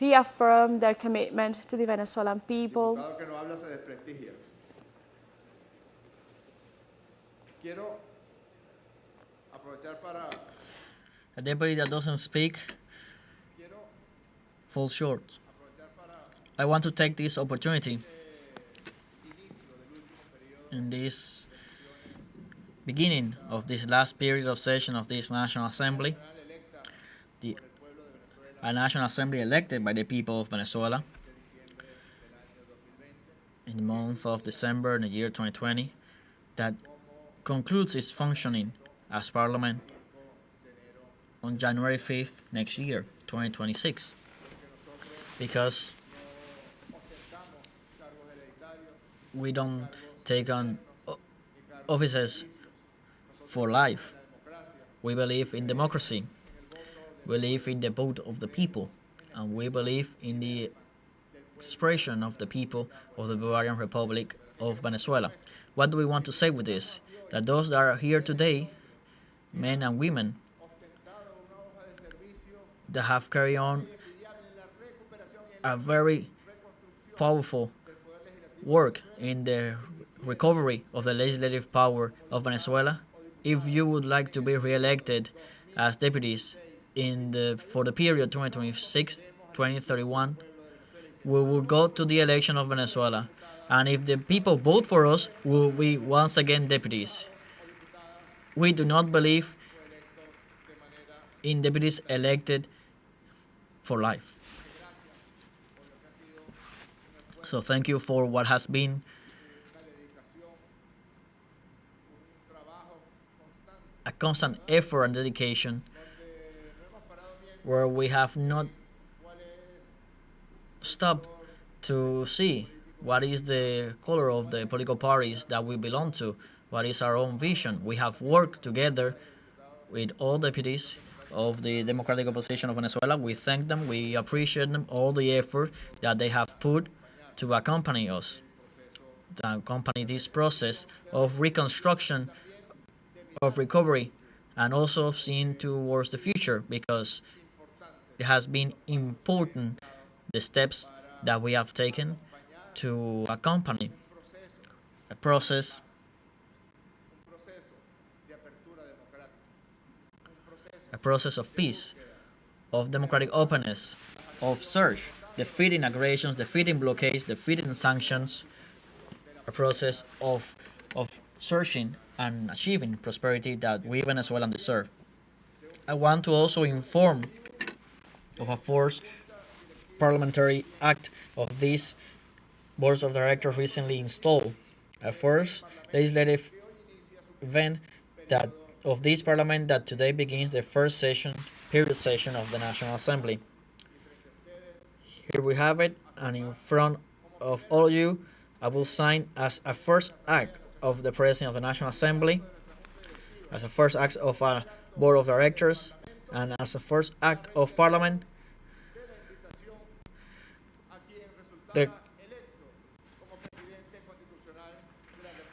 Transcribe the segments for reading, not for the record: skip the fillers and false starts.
reaffirmed their commitment to the Venezuelan people. A deputy that doesn't speak falls short. I want to take this opportunity in this beginning of this last period of session of this National Assembly, a National Assembly elected by the people of Venezuela in the month of December in the year 2020, that concludes its functioning as Parliament on January 5th next year, 2026. Because we don't take on offices for life. We believe in democracy. We believe in the vote of the people. And we believe in the expression of the people of the Bolivarian Republic of Venezuela. What do we want to say with this? That those that are here today, men and women, that have carried on a very powerful work in the recovery of the legislative power of Venezuela. If you would like to be re-elected as deputies for the period 2026-2031, we will go to the election of Venezuela. And if the people vote for us, we will be once again deputies. We do not believe in deputies elected for life. So thank you for what has been a constant effort and dedication, where we have not stopped to see what is the color of the political parties that we belong to, what is our own vision. We have worked together with all deputies of the democratic opposition of Venezuela. We thank them, we appreciate them, all the effort that they have put to accompany us, to accompany this process of reconstruction, of recovery, and also of seeing towards the future, because it has been important the steps that we have taken to accompany a process of peace, of democratic openness, of search, defeating aggressions, defeating blockades, defeating sanctions, a process of searching and achieving prosperity that we Venezuelans deserve. I want to also inform of a first parliamentary act of this board of directors recently installed, a first legislative event that of this parliament that today begins the first period session of the National Assembly. Here we have it, and in front of all of you, I will sign as a first act of the President of the National Assembly, as a first act of a Board of Directors, and as a first act of Parliament,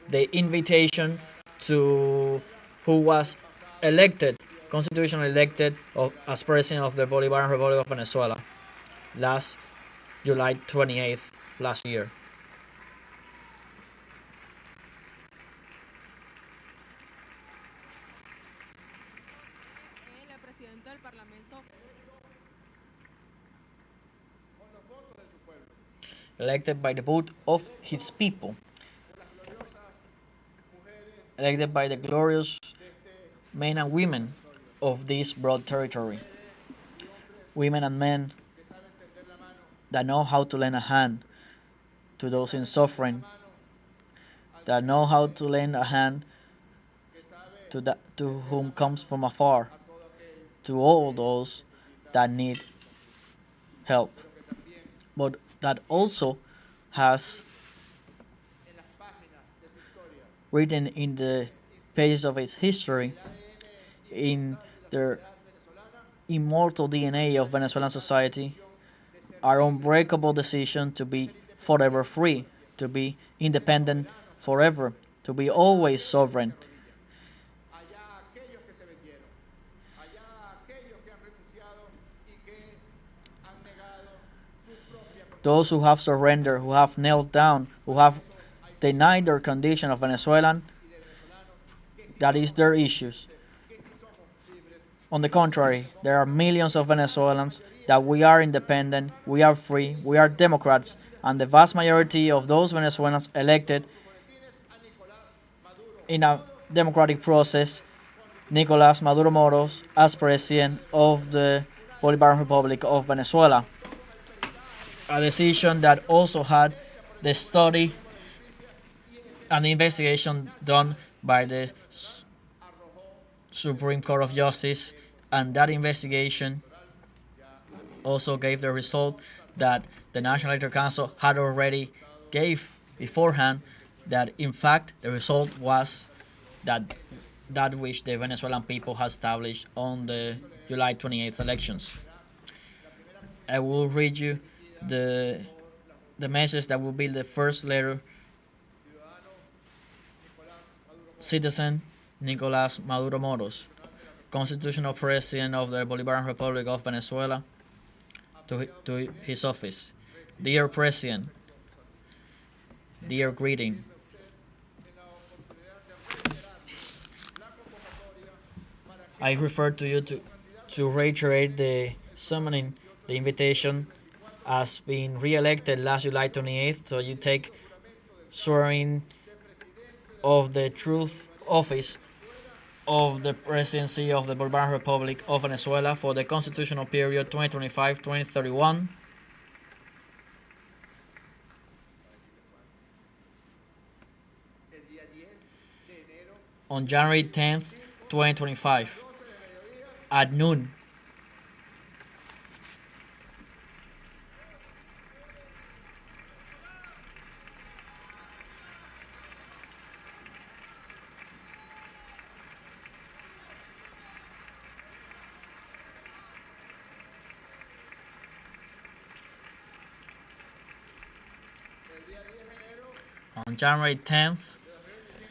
the invitation to who was elected, constitutionally elected as President of the Bolivarian Republic of Venezuela last July 28th last year. Elected by the vote of his people, elected by the glorious men and women of this broad territory, women and men that know how to lend a hand to those in suffering, that know how to lend a hand to whom comes from afar, to all those that need help, but that also has written in the pages of its history, in their immortal DNA of Venezuelan society, our unbreakable decision to be forever free, to be independent forever, to be always sovereign. those who have surrendered, who have knelt down, who have denied their condition of Venezuelan, that is their issues. On the contrary, there are millions of Venezuelans that we are independent, we are free, we are Democrats, and the vast majority of those Venezuelans elected in a democratic process Nicolas Maduro Moros as president of the Bolivarian Republic of Venezuela. A decision that also had the study and the investigation done by the Supreme Court of Justice, and that investigation also gave the result that the National Electoral Council had already gave beforehand, that in fact the result was that which the Venezuelan people had established on the July 28th elections. I will read you the message that will be the first letter. Citizen Nicolas Maduro Moros, Constitutional President of the Bolivarian Republic of Venezuela, to his office. Dear President, dear greeting. I refer to you to reiterate the summoning, the invitation as being re-elected last July 28th, so you take swearing of the truth office of the presidency of the Bolivarian Republic of Venezuela for the constitutional period 2025-2031. On January 10th, 2025, at noon. On January 10th,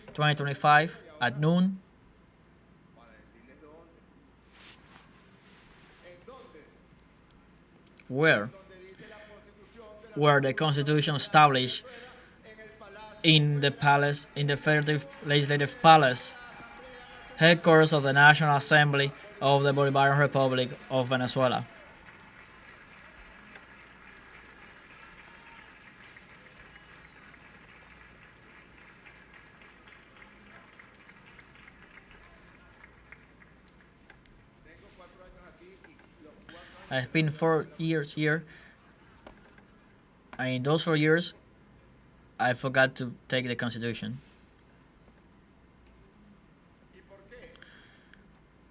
2025, at noon, where the Constitution established in the palace, in the Federative Legislative Palace, headquarters of the National Assembly of the Bolivarian Republic of Venezuela. I've been 4 years here, and in those 4 years, I forgot to take the Constitution.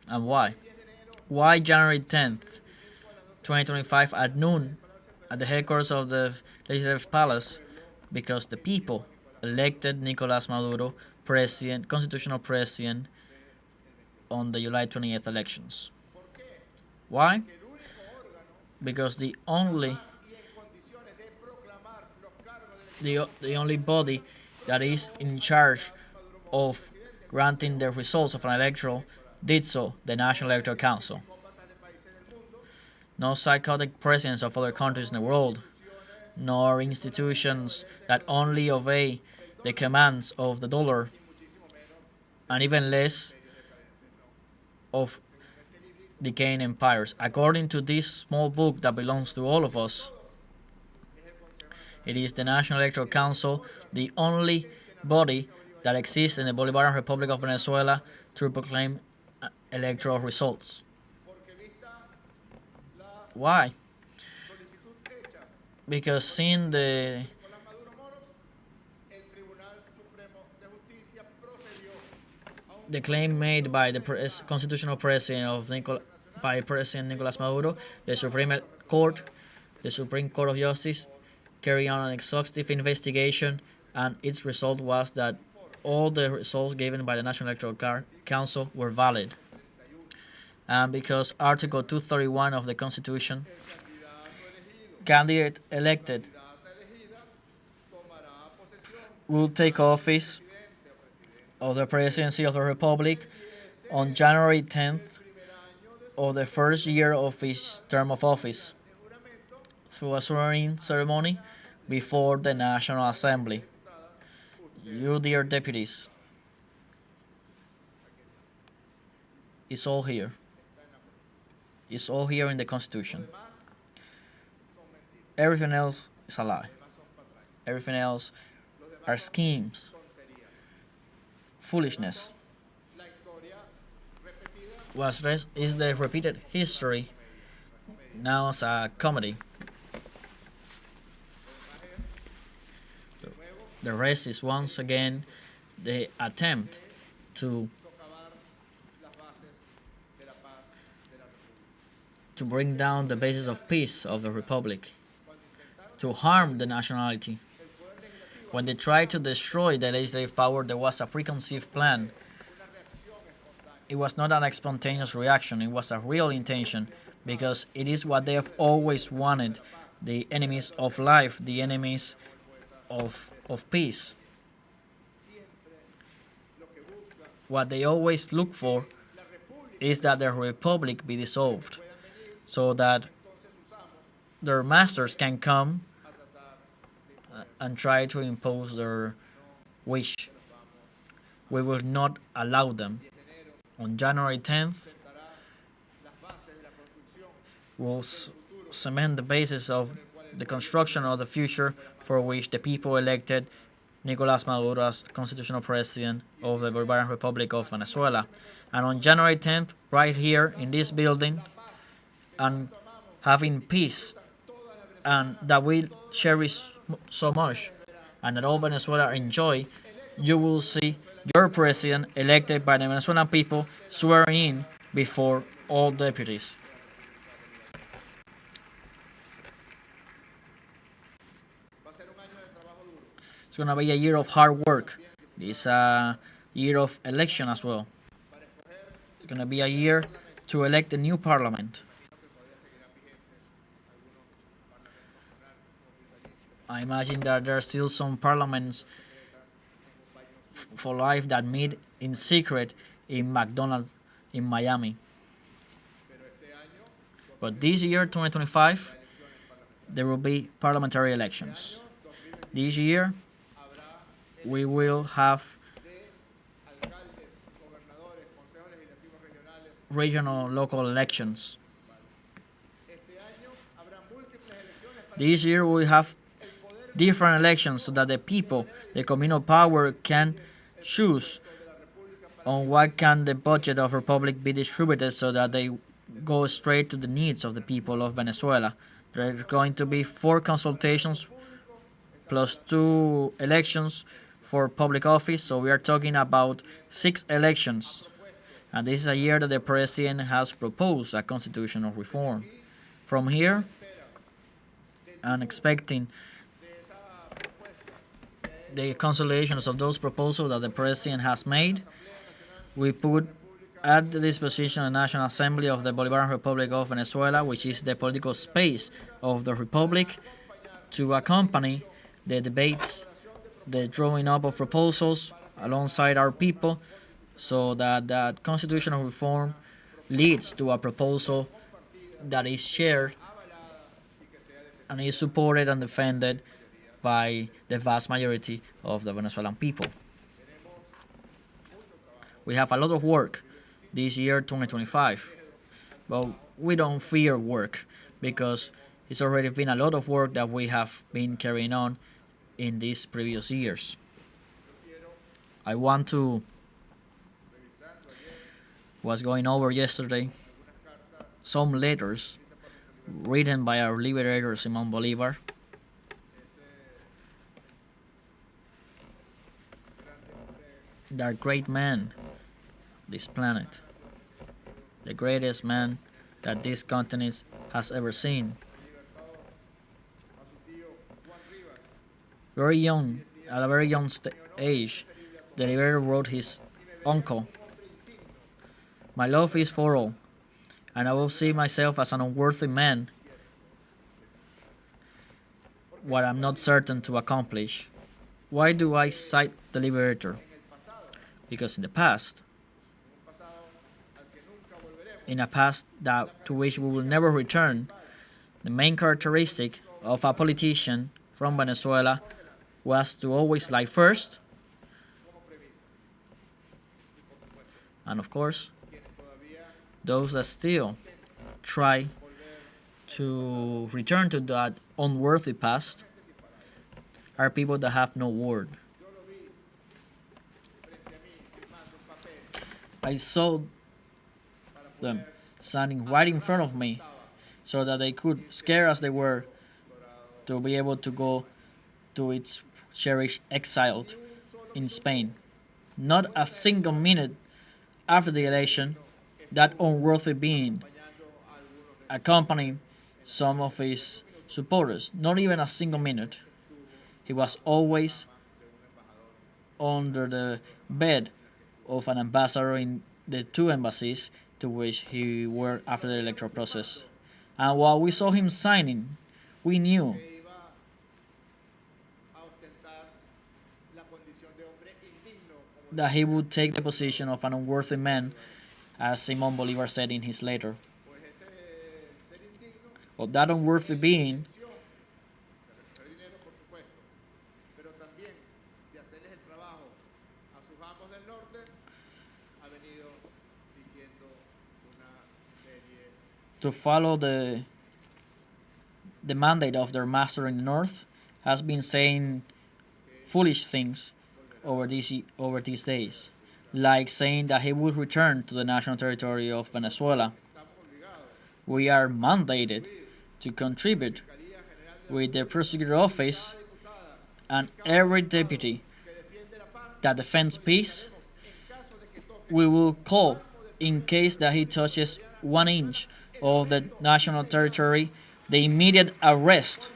And why? Why January 10th, 2025 at noon at the headquarters of the Legislative Palace? Because the people elected Nicolas Maduro president, constitutional president, on the July 28th elections. Why? Because the only body that is in charge of granting the results of an electoral did so, the National Electoral Council. No psychotic presidents of other countries in the world, nor institutions that only obey the commands of the dollar, and even less of decaying empires. According to this small book that belongs to all of us, it is the National Electoral Council, the only body that exists in the Bolivarian Republic of Venezuela to proclaim electoral results. Why? Because seeing the claim made by the constitutional president of by President Nicolas Maduro, the Supreme Court of Justice, carried on an exhaustive investigation, and its result was that all the results given by the National Electoral Council were valid. And because Article 231 of the Constitution, candidate elected will take office of the presidency of the Republic on January 10th of the first year of his term of office. through a swearing ceremony before the National Assembly. You, dear deputies, it's all here. It's all here in the Constitution. Everything else is a lie. Everything else are schemes, foolishness. What rest is the repeated history now as a comedy. The rest is once again the attempt to bring down the basis of peace of the Republic, to harm the nationality. When they tried to destroy the legislative power, there was a preconceived plan. It was not an spontaneous reaction, it was a real intention, because it is what they have always wanted, the enemies of life, the enemies of peace. What they always look for is that the Republic be dissolved, so that their masters can come and try to impose their wish. We will not allow them. On January 10th, we'll cement the basis of the construction of the future for which the people elected Nicolas Maduro as constitutional president of the Bolivarian Republic of Venezuela. And on January 10th, right here in this building, and having peace, and that we cherish so much, and that all Venezuela enjoy, you will see your president elected by the Venezuelan people swearing in before all deputies. It's going to be a year of hard work. It's a year of election as well. It's going to be a year to elect a new parliament. I imagine that there are still some parliaments for life that meet in secret in McDonald's in Miami. But this year, 2025, there will be parliamentary elections. This year, we will have regional local elections. This year, we have different elections so that the people, the communal power, can choose on what can the budget of Republic be distributed so that they go straight to the needs of the people of Venezuela. There are going to be 4 consultations plus 2 elections for public office, so we are talking about 6 elections. And this is a year that the president has proposed a constitutional reform. From here, and expecting the consolidations of those proposals that the president has made, we put at the disposition of the National Assembly of the Bolivarian Republic of Venezuela, which is the political space of the Republic, to accompany the debates, the drawing up of proposals alongside our people, so that that constitutional reform leads to a proposal that is shared and is supported and defended by the vast majority of the Venezuelan people. We have a lot of work this year, 2025, but we don't fear work because it's already been a lot of work that we have been carrying on in these previous years. I want to was going over yesterday some letters written by our liberator Simón Bolívar. That great man, this planet, the greatest man that this continent has ever seen. Very young, at a very young age, the liberator wrote his uncle, "My love is for all, and I will see myself as an unworthy man what I'm not certain to accomplish." Why do I cite the liberator? Because in the past, in a past that to which we will never return, the main characteristic of a politician from Venezuela was to always lie first, and of course, those that still try to return to that unworthy past are people that have no word. I saw them standing right in front of me so that they could, scared as they were, to be able to go to its cherished exile in Spain. Not a single minute after the election, that unworthy being accompanied some of his supporters. Not even a single minute. He was always under the bed of an ambassador in the two embassies to which he worked after the electoral process. And while we saw him signing, we knew that he would take the position of an unworthy man, as Simon Bolivar said in his letter. But that unworthy being to follow the mandate of their master in the north has been saying foolish things over these days, like saying that he would return to the national territory of Venezuela. We are mandated to contribute with the prosecutor office and every deputy that defends peace. We will call in case that he touches 1 inch of the national territory, the immediate arrest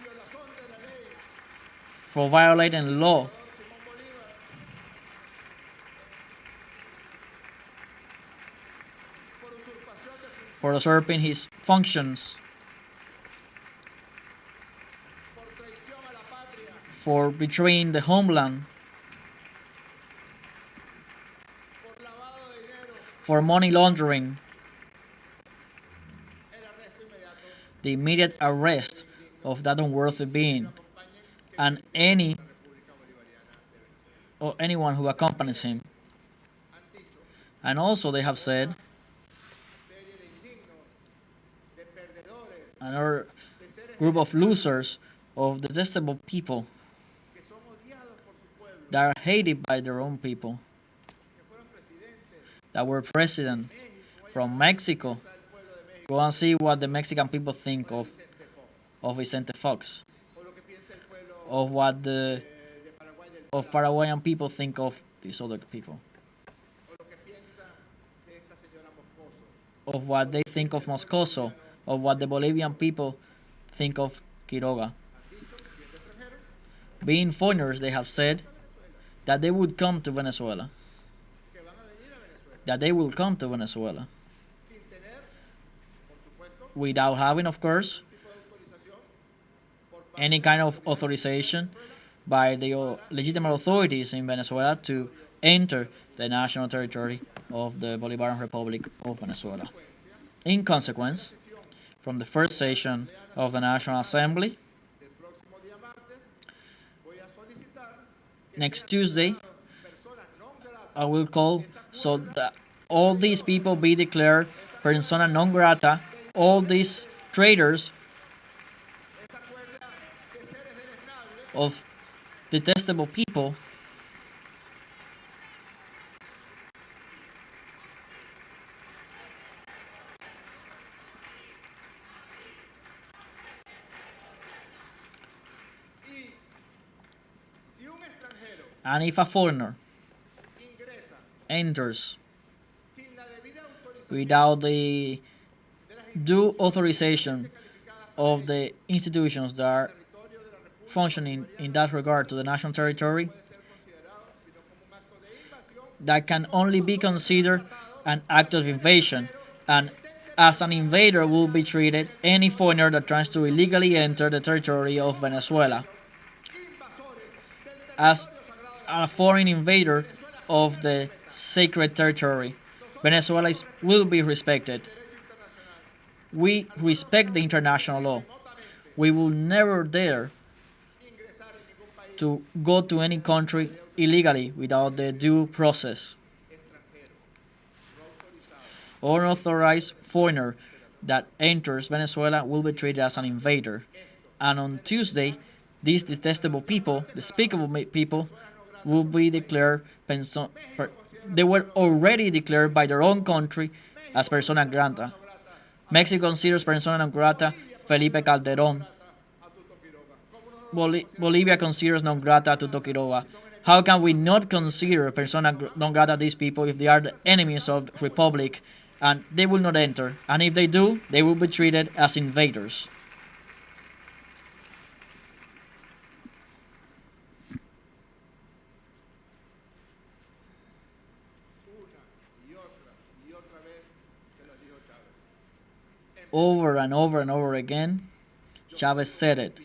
for violating law, for usurping his functions, for betraying the homeland, for money laundering. The immediate arrest of that unworthy being and anyone who accompanies him. And also they have said another group of losers, of detestable people that are hated by their own people, that were president from Mexico. Go and see what the Mexican people think of Vicente Fox, of what the Paraguayan people think of these other people, of what they think of Moscoso, of what the Bolivian people think of Quiroga. Being foreigners, they have said that they would come to Venezuela, that they will come to Venezuela, without having, of course, any kind of authorization by the legitimate authorities in Venezuela to enter the national territory of the Bolivarian Republic of Venezuela. In consequence, from the first session of the National Assembly, next Tuesday, I will call so that all these people be declared persona non grata, all these traitors of detestable people and if a foreigner enters without the due authorization of the institutions that are functioning in that regard to the national territory, that can only be considered an act of invasion, and as an invader will be treated any foreigner that tries to illegally enter the territory of Venezuela. As a foreign invader of the sacred territory, Venezuela will be respected. We respect the international law. We will never dare to go to any country illegally without the due process. Unauthorized foreigner that enters Venezuela will be treated as an invader. And on Tuesday, these detestable people, despicable people, will be declared they were already declared by their own country as persona non grata. Mexico considers persona non grata Felipe Calderón. Bolivia considers non grata Tuto Quiroga. How can we not consider persona non grata these people if they are the enemies of the Republic and they will not enter? And if they do, they will be treated as invaders. Over and over and over again, Chavez said it.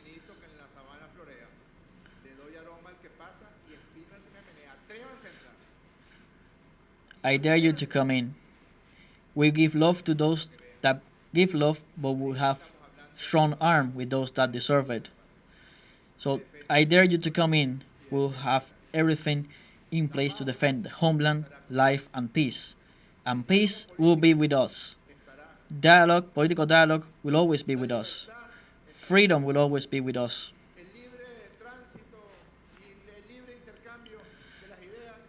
I dare you to come in. We give love to those that give love, but we have strong arm with those that deserve it. So I dare you to come in. We'll have everything in place to defend the homeland, life, and peace. And peace will be with us. Dialogue, political dialogue, will always be with us. Freedom will always be with us.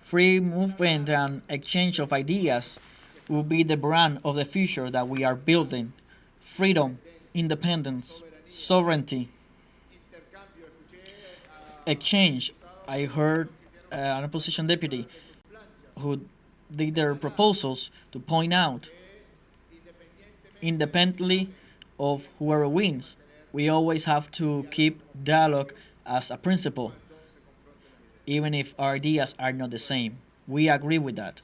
Free movement and exchange of ideas will be the brand of the future that we are building. Freedom, independence, sovereignty, exchange. I heard an opposition deputy who did their proposals to point out, independently of whoever wins, we always have to keep dialogue as a principle, even if our ideas are not the same. We agree with that.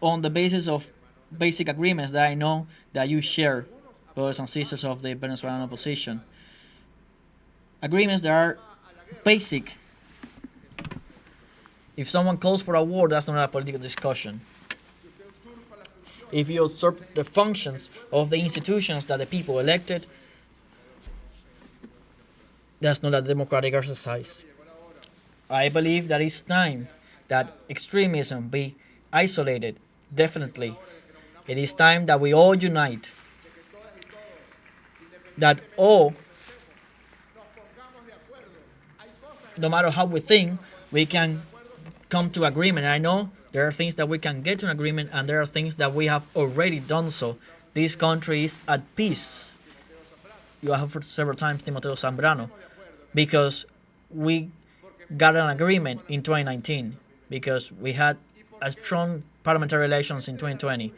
On the basis of basic agreements that I know that you share, brothers and sisters of the Venezuelan opposition. Agreements that are basic. If someone calls for a war, that's not a political discussion. If you usurp the functions of the institutions that the people elected, that's not a democratic exercise. I believe that it's time that extremism be isolated, definitely. It is time that we all unite, that all, no matter how we think, we can come to agreement. I know there are things that we can get to an agreement, and there are things that we have already done so. This country is at peace. You have heard several times Timoteo Zambrano, because we got an agreement in 2019, because we had a strong parliamentary elections in 2020,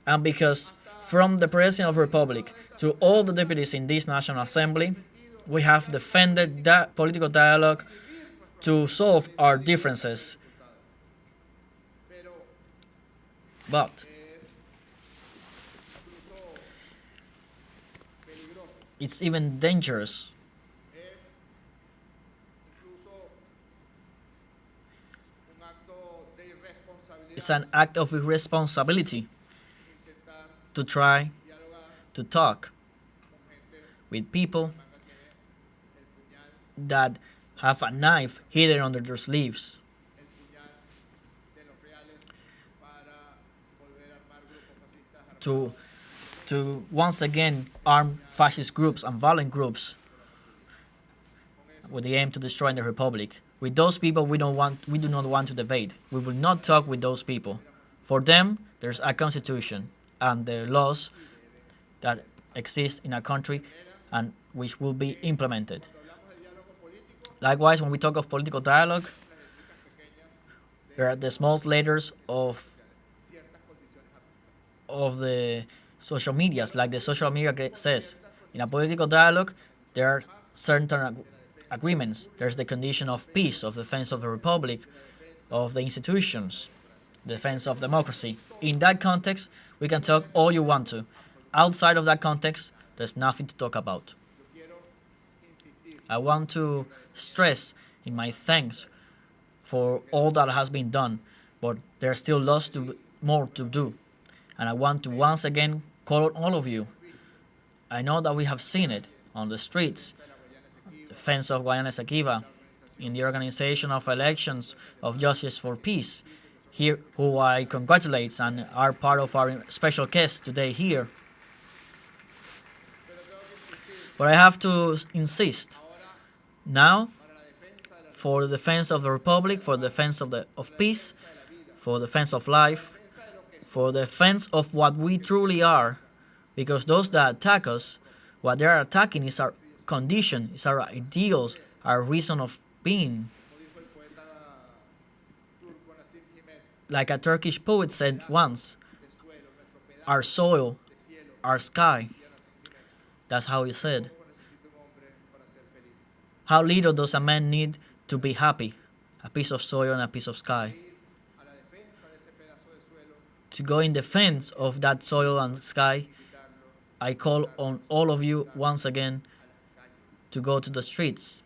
and because from the President of the Republic to all the deputies in this National Assembly, we have defended that political dialogue to solve our differences. But it's even dangerous. It's an act of irresponsibility to try to talk with people that have a knife hidden under their sleeves. To once again arm fascist groups and violent groups with the aim to destroy the republic. With those people, we do not want to debate. We will not talk with those people. For them, there's a constitution and the laws that exist in a country and which will be implemented. Likewise, when we talk of political dialogue, there are the small letters of the social medias, like the social media says. In a political dialogue, there are certain agreements. There's the condition of peace, of defense of the republic, of the institutions, defense of democracy. In that context, we can talk all you want to. Outside of that context, there's nothing to talk about. I want to stress in my thanks for all that has been done, but there's still more to do. And I want to once again call on all of you. I know that we have seen it on the streets, the fence of Guayana Esequiba, in the organization of elections of Justice for Peace, here, who I congratulate and are part of our special guest today here. But I have to insist, now, for the defense of the Republic, for the defense of peace, for the defense of life, for the defense of what we truly are, because those that attack us, what they are attacking is our condition, is our ideals, our reason of being. Like a Turkish poet said once, our soil, our sky. That's how he said. How little does a man need to be happy? A piece of soil and a piece of sky. To go in defense of that soil and sky, I call on all of you once again to go to the streets.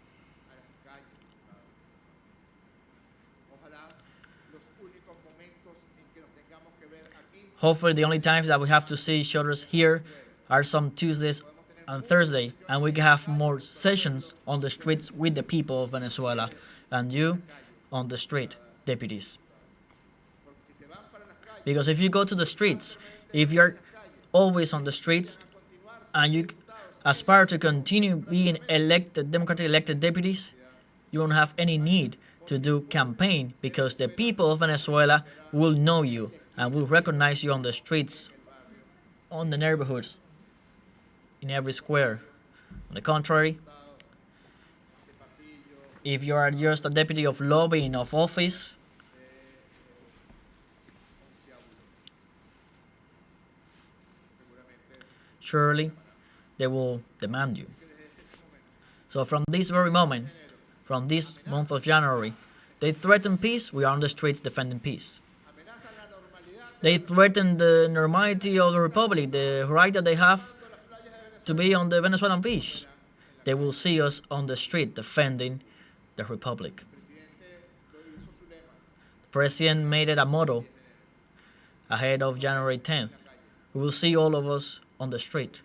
Hopefully the only times that we have to see each other here are some Tuesdays and Thursday, and we can have more sessions on the streets with the people of Venezuela, and you on the street, deputies. Because if you go to the streets, if you're always on the streets, and you aspire to continue being elected, democratically elected deputies, you won't have any need to do campaign, because the people of Venezuela will know you and will recognize you on the streets, on the neighborhoods, in every square. On the contrary, if you are just a deputy of lobbying of office, surely they will demand you. So from this very moment, from this month of January, they threaten peace, we are on the streets defending peace. They threaten the normality of the Republic, the right that they have to be on the Venezuelan beach. They will see us on the street defending the Republic. The President made it a motto ahead of January 10th. We will see all of us on the street.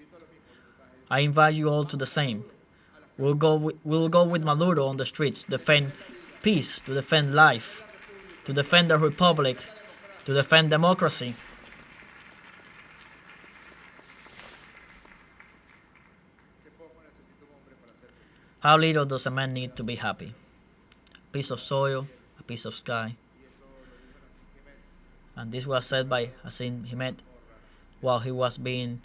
I invite you all to the same. We'll go with Maduro on the streets, defend peace, to defend life, to defend the Republic, to defend democracy. How little does a man need to be happy? A piece of soil, a piece of sky. And this was said by Hassan Himet while he was being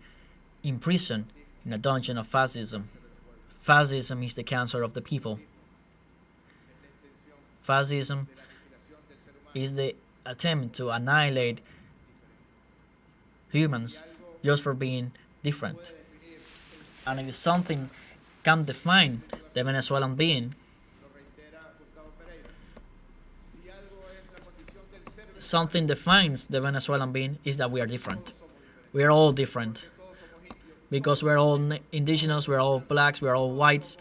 imprisoned in a dungeon of fascism. Fascism is the cancer of the people. Fascism is the attempt to annihilate humans just for being different. And if something can define the Venezuelan being, something defines the Venezuelan being is that we are different. We are all different. Because we're all indigenous, we're all blacks, we're all whites,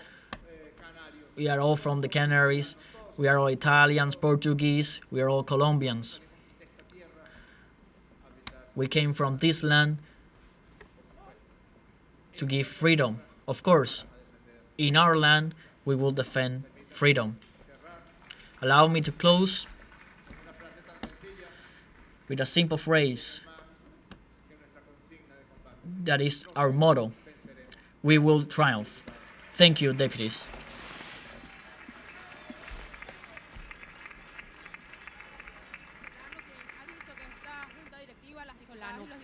we are all from the Canaries, we are all Italians, Portuguese, we are all Colombians. We came from this land to give freedom. Of course, in our land, we will defend freedom. Allow me to close with a simple phrase that is our motto: we will triumph. Thank you, deputies.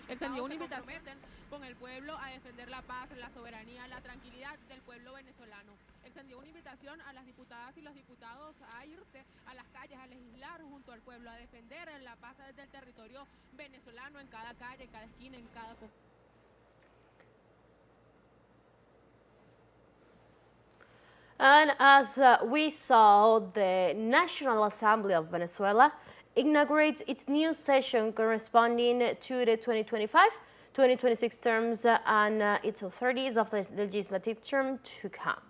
Extendió una invitación con el pueblo a defender la paz, la soberanía, la tranquilidad del pueblo venezolano. Extendió una invitación a las diputadas y los diputados a irse a las calles, a legislar junto al pueblo, a defender la paz desde el territorio venezolano, en cada calle, en cada esquina, en cada... And as we saw, the National Assembly of Venezuela inaugurates its new session corresponding to the 2025-2026 terms and its authorities of the legislative term to come.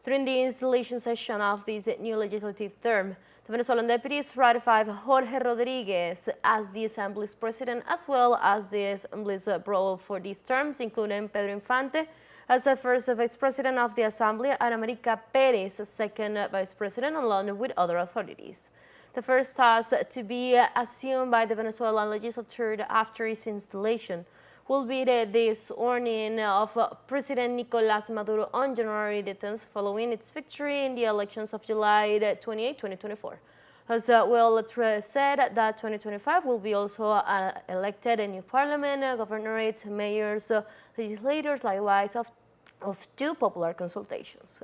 During the installation session of this new legislative term, The Venezuelan deputies ratified Jorge Rodriguez as the Assembly's president, as well as the Assembly's role for these terms, including Pedro Infante as the first vice president of the Assembly and America Perez as second vice president, along with other authorities. The first task to be assumed by the Venezuelan legislature after its installation will be the swearing of President Nicolás Maduro on January the 10th, following its victory in the elections of July 28, 2024. As Will said, that 2025 will be also elected a new parliament, governorates, mayors, legislators, likewise of two popular consultations.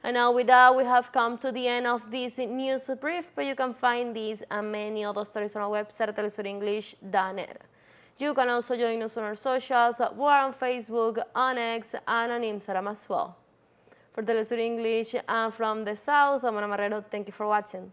And now with that, we have come to the end of this news brief, but you can find these and many other stories on our website at telesurenglish.net. You can also join us on our socials. We're on Facebook, on X, and on Instagram as well. For Telesur English and from the South, I'm Ana Marrero. Thank you for watching.